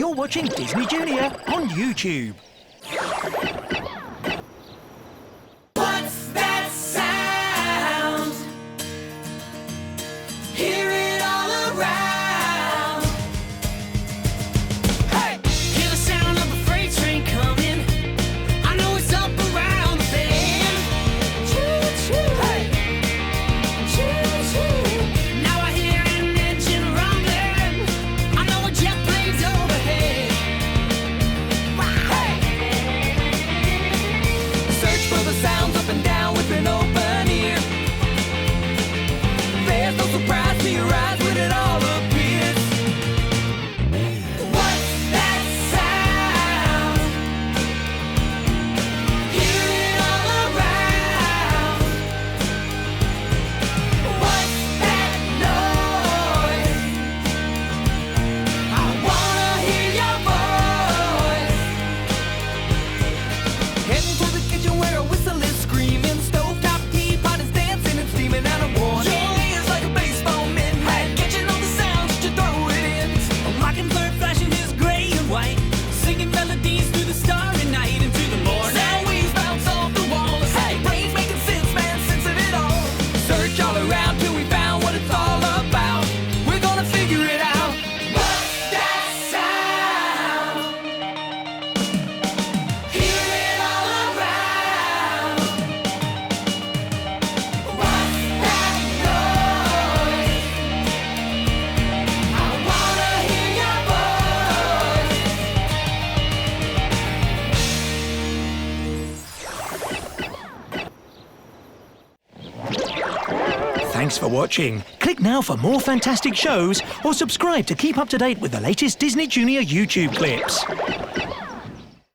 You're watching Disney Junior on YouTube. What's that sound? Hear it all around. Hey! Hear the sound of a freight train coming. I know it's up around the bend. Choo-choo. Hey! Choo-choo. Now I hear an engine rumbling. I know a jet plane's overhead. Hey! Search for the sounds up and down with an open ear. There's no surprise to your eyes when it all appears. What's that sound? Hear it all around. What's that noise? I wanna hear your voice. Heading to the kitchen where a whistle is screaming. Stovetop teapot is dancing and steaming out of warning. Your ears like a baseball midnight, catching all the sounds that you throw it in. A mockingbird flashing his gray and white, singing melodies through the starry night into the morning. Sound waves bounce off the walls. Hey, brains making sense, man, sense of it all. Search all around till we found what it's all about. We're gonna figure it out. What's that sound? Hear it all around. What's that noise? I wanna hear your voice. Thanks for watching. Click now for more fantastic shows or subscribe to keep up to date with the latest Disney Junior YouTube clips.